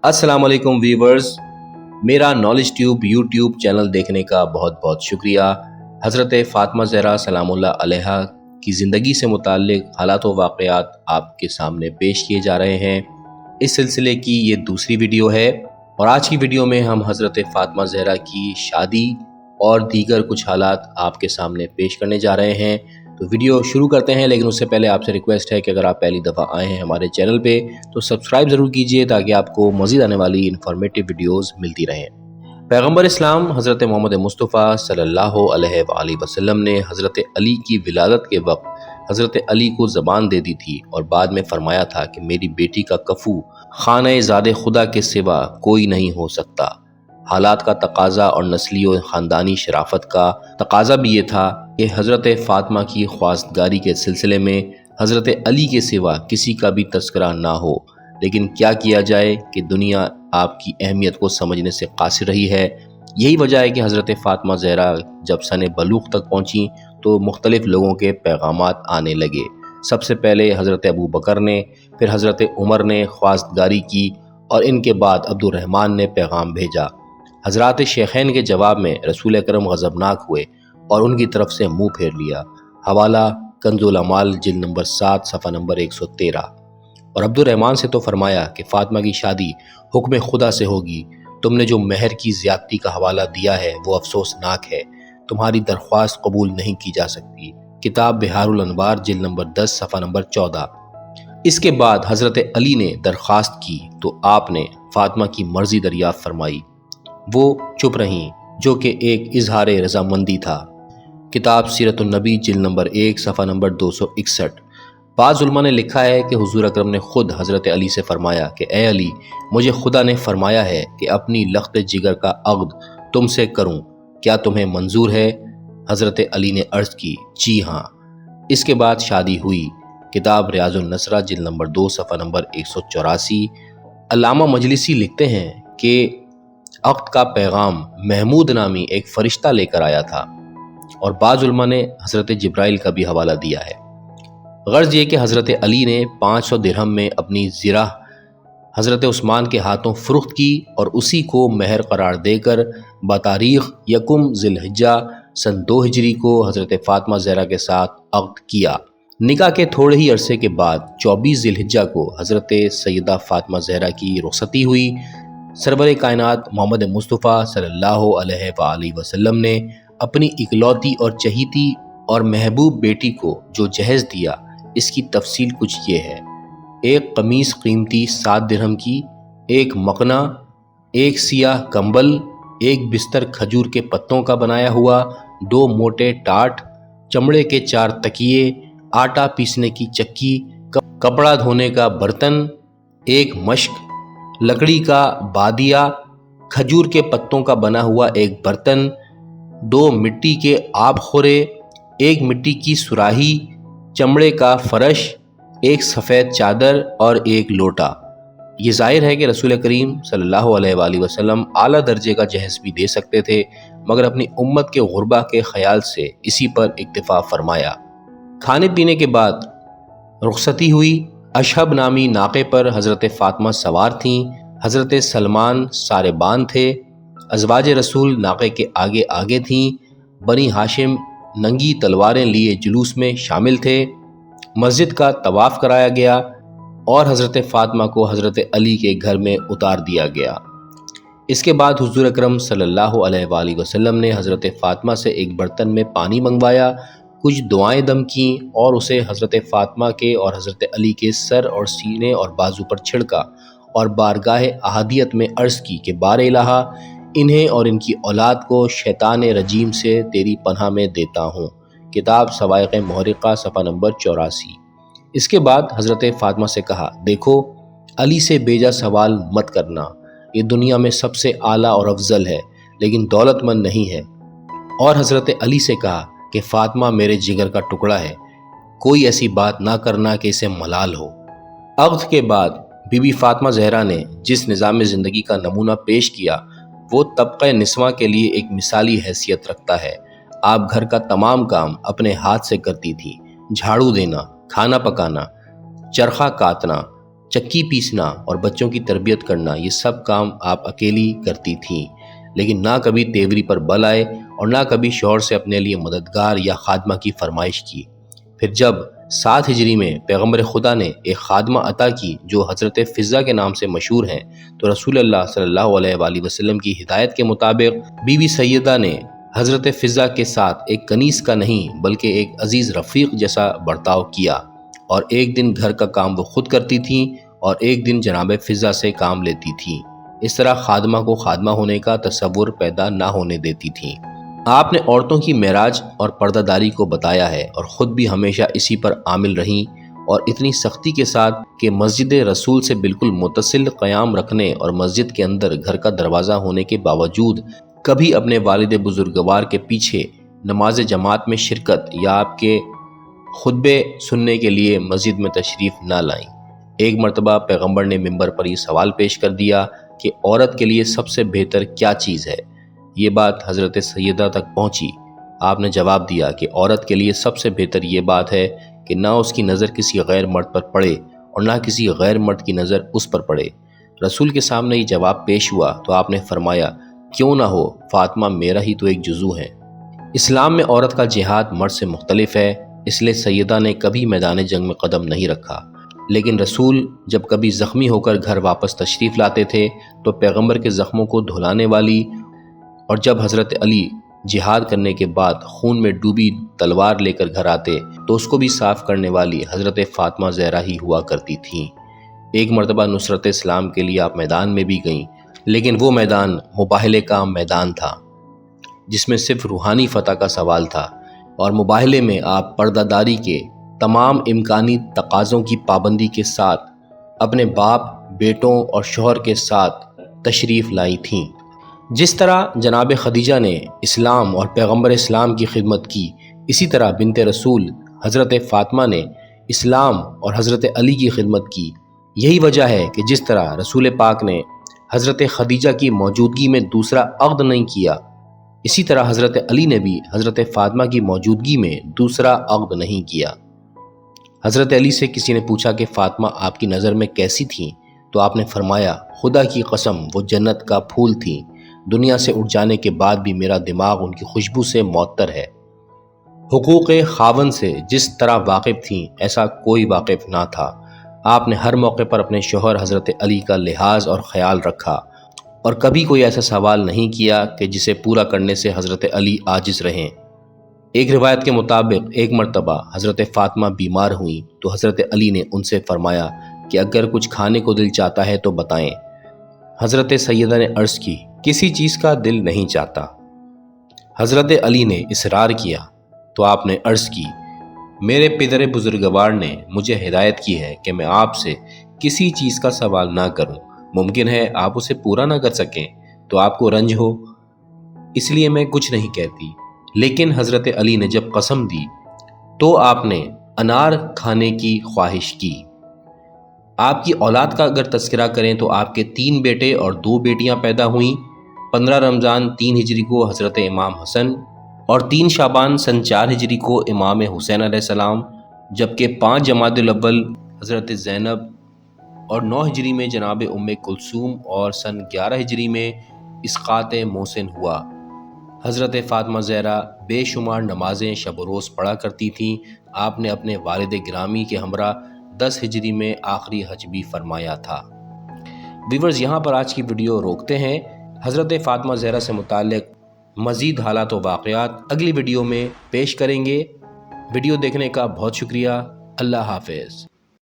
السلام علیکم ویورز، میرا نالج ٹیوب یوٹیوب چینل دیکھنے کا بہت بہت شکریہ۔ حضرت فاطمہ زہرا سلام اللہ علیہا کی زندگی سے متعلق حالات و واقعات آپ کے سامنے پیش کیے جا رہے ہیں۔ اس سلسلے کی یہ دوسری ویڈیو ہے اور آج کی ویڈیو میں ہم حضرت فاطمہ زہرا کی شادی اور دیگر کچھ حالات آپ کے سامنے پیش کرنے جا رہے ہیں۔ تو ویڈیو شروع کرتے ہیں، لیکن اس سے پہلے آپ سے ریکویسٹ ہے کہ اگر آپ پہلی دفعہ آئے ہیں ہمارے چینل پہ تو سبسکرائب ضرور کیجئے تاکہ آپ کو مزید آنے والی انفارمیٹیو ویڈیوز ملتی رہیں۔ پیغمبر اسلام حضرت محمد مصطفیٰ صلی اللہ علیہ وآلہ وسلم نے حضرت علی کی ولادت کے وقت حضرت علی کو زبان دے دی تھی اور بعد میں فرمایا تھا کہ میری بیٹی کا کفو خانہ زاد خدا کے سوا کوئی نہیں ہو سکتا۔ حالات کا تقاضا اور نسلی و خاندانی شرافت کا تقاضا بھی یہ تھا کہ حضرت فاطمہ کی خواستگاری کے سلسلے میں حضرت علی کے سوا کسی کا بھی تذکرہ نہ ہو، لیکن کیا کیا جائے کہ دنیا آپ کی اہمیت کو سمجھنے سے قاصر رہی ہے۔ یہی وجہ ہے کہ حضرت فاطمہ زہرا جب سن بلوغ تک پہنچی تو مختلف لوگوں کے پیغامات آنے لگے۔ سب سے پہلے حضرت ابو بکر نے، پھر حضرت عمر نے خواستگاری کی اور ان کے بعد عبد الرحمن نے پیغام بھیجا۔ حضرات شیخین کے جواب میں رسول اکرم غضبناک ہوئے اور ان کی طرف سے منہ پھیر لیا۔ حوالہ کنز الاعمال جلد نمبر 7 صفحہ نمبر 113۔ اور عبد الرحمن سے تو فرمایا کہ فاطمہ کی شادی حکم خدا سے ہوگی، تم نے جو مہر کی زیادتی کا حوالہ دیا ہے وہ افسوسناک ہے، تمہاری درخواست قبول نہیں کی جا سکتی۔ کتاب بحار الانوار جلد نمبر 10 صفحہ نمبر 14۔ اس کے بعد حضرت علی نے درخواست کی تو آپ نے فاطمہ کی مرضی دریافت فرمائی، وہ چپ رہیں، جو کہ ایک اظہار رضامندی تھا۔ کتاب سیرت النبی جلد نمبر 1 صفحہ نمبر 261۔ بعض علماء نے لکھا ہے کہ حضور اکرم نے خود حضرت علی سے فرمایا کہ اے علی، مجھے خدا نے فرمایا ہے کہ اپنی لخت جگر کا عقد تم سے کروں، کیا تمہیں منظور ہے؟ حضرت علی نے عرض کی جی ہاں۔ اس کے بعد شادی ہوئی۔ کتاب ریاض النصرہ جلد نمبر 2 صفحہ نمبر 184۔ علامہ مجلسی لکھتے ہیں کہ عقد کا پیغام محمود نامی ایک فرشتہ لے کر آیا تھا، اور بعض علماء نے حضرت جبرائیل کا بھی حوالہ دیا ہے۔ غرض یہ کہ حضرت علی نے 500 درہم میں اپنی زرہ حضرت عثمان کے ہاتھوں فروخت کی اور اسی کو مہر قرار دے کر بتاریخ 1 ذی الحجہ سن 2 ہجری کو حضرت فاطمہ زہرا کے ساتھ عقد کیا۔ نکاح کے تھوڑے ہی عرصے کے بعد 24 ذی الحجہ کو حضرت سیدہ فاطمہ زہرا کی رخصتی ہوئی۔ سرور کائنات محمد مصطفیٰ صلی اللہ علیہ وآلہ وسلم نے اپنی اکلوتی اور چہیتی اور محبوب بیٹی کو جو جہیز دیا، اس کی تفصیل کچھ یہ ہے۔ ایک قمیص قیمتی 7 درہم کی، ایک مقنع، ایک سیاہ کمبل، ایک بستر کھجور کے پتوں کا بنایا ہوا، 2 موٹے ٹاٹ، چمڑے کے 4 تکیے، آٹا پیسنے کی چکی، کپڑا دھونے کا برتن، ایک مشک، لکڑی کا بادیہ، کھجور کے پتوں کا بنا ہوا ایک برتن، 2 مٹی کے آب خورے، ایک مٹی کی سراہی، چمڑے کا فرش، ایک سفید چادر اور ایک لوٹا۔ یہ ظاہر ہے کہ رسول کریم صلی اللہ علیہ وآلہ وسلم اعلیٰ درجے کا جہیز بھی دے سکتے تھے، مگر اپنی امت کے غربا کے خیال سے اسی پر اکتفا فرمایا۔ کھانے پینے کے بعد رخصتی ہوئی۔ اشہب نامی ناقے پر حضرت فاطمہ سوار تھیں، حضرت سلمان ساربان تھے، ازواج رسول ناقے کے آگے آگے تھیں، بنی ہاشم ننگی تلواریں لیے جلوس میں شامل تھے۔ مسجد کا طواف کرایا گیا اور حضرت فاطمہ کو حضرت علی کے گھر میں اتار دیا گیا۔ اس کے بعد حضور اکرم صلی اللہ علیہ وآلہ وسلم نے حضرت فاطمہ سے ایک برتن میں پانی منگوایا، کچھ دعائیں دم کیں اور اسے حضرت فاطمہ کے اور حضرت علی کے سر اور سینے اور بازو پر چھڑکا اور بارگاہ احدیت میں عرض کی کہ بار الہا، انہیں اور ان کی اولاد کو شیطان رجیم سے تیری پناہ میں دیتا ہوں۔ کتاب صواعق محرقہ صفحہ نمبر 84۔ اس کے بعد حضرت فاطمہ سے کہا، دیکھو علی سے بیجا سوال مت کرنا، یہ دنیا میں سب سے اعلیٰ اور افضل ہے لیکن دولت مند نہیں ہے۔ اور حضرت علی سے کہا کہ فاطمہ میرے جگر کا ٹکڑا ہے، کوئی ایسی بات نہ کرنا کہ اسے ملال ہو۔ عقد کے بعد بی بی فاطمہ زہرا نے جس نظام زندگی کا نمونہ پیش کیا وہ طبقہ نسواں کے لیے ایک مثالی حیثیت رکھتا ہے۔ آپ گھر کا تمام کام اپنے ہاتھ سے کرتی تھی، جھاڑو دینا، کھانا پکانا، چرخہ کاتنا، چکی پیسنا اور بچوں کی تربیت کرنا، یہ سب کام آپ اکیلی کرتی تھیں، لیکن نہ کبھی تیوری پر بل آئے اور نہ کبھی شوہر سے اپنے لیے مددگار یا خادمہ کی فرمائش کی۔ پھر جب 7 ہجری میں پیغمبر خدا نے ایک خادمہ عطا کی جو حضرت فضہ کے نام سے مشہور ہیں، تو رسول اللہ صلی اللہ علیہ وآلہ وسلم کی ہدایت کے مطابق بی بی سیدہ نے حضرت فضہ کے ساتھ ایک کنیز کا نہیں بلکہ ایک عزیز رفیق جیسا برتاؤ کیا، اور ایک دن گھر کا کام وہ خود کرتی تھیں اور ایک دن جناب فضہ سے کام لیتی تھیں۔ اس طرح خادمہ کو خادمہ ہونے کا تصور پیدا نہ ہونے دیتی تھیں۔ آپ نے عورتوں کی معراج اور پردہ داری کو بتایا ہے اور خود بھی ہمیشہ اسی پر عامل رہیں، اور اتنی سختی کے ساتھ کہ مسجد رسول سے بالکل متصل قیام رکھنے اور مسجد کے اندر گھر کا دروازہ ہونے کے باوجود کبھی اپنے والد بزرگوار کے پیچھے نماز جماعت میں شرکت یا آپ کے خطبے سننے کے لیے مسجد میں تشریف نہ لائیں۔ ایک مرتبہ پیغمبر نے منبر پر یہ سوال پیش کر دیا کہ عورت کے لیے سب سے بہتر کیا چیز ہے؟ یہ بات حضرت سیدہ تک پہنچی۔ آپ نے جواب دیا کہ عورت کے لیے سب سے بہتر یہ بات ہے کہ نہ اس کی نظر کسی غیر مرد پر پڑے اور نہ کسی غیر مرد کی نظر اس پر پڑے۔ رسول کے سامنے یہ جواب پیش ہوا تو آپ نے فرمایا، کیوں نہ ہو، فاطمہ میرا ہی تو ایک جزو ہے۔ اسلام میں عورت کا جہاد مرد سے مختلف ہے، اس لیے سیدہ نے کبھی میدان جنگ میں قدم نہیں رکھا، لیکن رسول جب کبھی زخمی ہو کر گھر واپس تشریف لاتے تھے تو پیغمبر کے زخموں کو دھلانے والی، اور جب حضرت علی جہاد کرنے کے بعد خون میں ڈوبی تلوار لے کر گھر آتے تو اس کو بھی صاف کرنے والی حضرت فاطمہ زہرا ہی ہوا کرتی تھیں۔ ایک مرتبہ نصرت اسلام کے لیے آپ میدان میں بھی گئیں، لیکن وہ میدان مباہلے کا میدان تھا جس میں صرف روحانی فتح کا سوال تھا، اور مباہلے میں آپ پردہ داری کے تمام امکانی تقاضوں کی پابندی کے ساتھ اپنے باپ، بیٹوں اور شوہر کے ساتھ تشریف لائی تھیں۔ جس طرح جناب خدیجہ نے اسلام اور پیغمبر اسلام کی خدمت کی، اسی طرح بنت رسول حضرت فاطمہ نے اسلام اور حضرت علی کی خدمت کی۔ یہی وجہ ہے کہ جس طرح رسول پاک نے حضرت خدیجہ کی موجودگی میں دوسرا عقد نہیں کیا، اسی طرح حضرت علی نے بھی حضرت فاطمہ کی موجودگی میں دوسرا عقد نہیں کیا۔ حضرت علی سے کسی نے پوچھا کہ فاطمہ آپ کی نظر میں کیسی تھیں؟ تو آپ نے فرمایا، خدا کی قسم وہ جنت کا پھول تھیں، دنیا سے اٹھ جانے کے بعد بھی میرا دماغ ان کی خوشبو سے معطر ہے۔ حقوق خاوند سے جس طرح واقف تھیں ایسا کوئی واقف نہ تھا۔ آپ نے ہر موقع پر اپنے شوہر حضرت علی کا لحاظ اور خیال رکھا، اور کبھی کوئی ایسا سوال نہیں کیا کہ جسے پورا کرنے سے حضرت علی عاجز رہیں۔ ایک روایت کے مطابق ایک مرتبہ حضرت فاطمہ بیمار ہوئیں تو حضرت علی نے ان سے فرمایا کہ اگر کچھ کھانے کو دل چاہتا ہے تو بتائیں۔ حضرت سیدہ نے عرض کی، کسی چیز کا دل نہیں چاہتا۔ حضرت علی نے اصرار کیا تو آپ نے عرض کی، میرے پدر بزرگوار نے مجھے ہدایت کی ہے کہ میں آپ سے کسی چیز کا سوال نہ کروں، ممکن ہے آپ اسے پورا نہ کر سکیں تو آپ کو رنج ہو، اس لیے میں کچھ نہیں کہتی۔ لیکن حضرت علی نے جب قسم دی تو آپ نے انار کھانے کی خواہش کی۔ آپ کی اولاد کا اگر تذکرہ کریں تو آپ کے 3 بیٹے اور 2 بیٹیاں پیدا ہوئیں۔ 15 رمضان 3 ہجری کو حضرت امام حسن اور 3 شعبان سن 4 ہجری کو امام حسین علیہ السلام، جبکہ 5 جمادی الاول حضرت زینب اور 9 ہجری میں جناب ام کلثوم اور سن 11 ہجری میں اسقاط محسن ہوا۔ حضرت فاطمہ زہرا بے شمار نمازیں شب و روز پڑھا کرتی تھیں۔ آپ نے اپنے والد گرامی کے ہمراہ 10 ہجری میں آخری حج بھی فرمایا تھا۔ ویورز، یہاں پر آج کی ویڈیو روکتے ہیں۔ حضرت فاطمہ زہرا سے متعلق مزید حالات و واقعات اگلی ویڈیو میں پیش کریں گے۔ ویڈیو دیکھنے کا بہت شکریہ۔ اللہ حافظ۔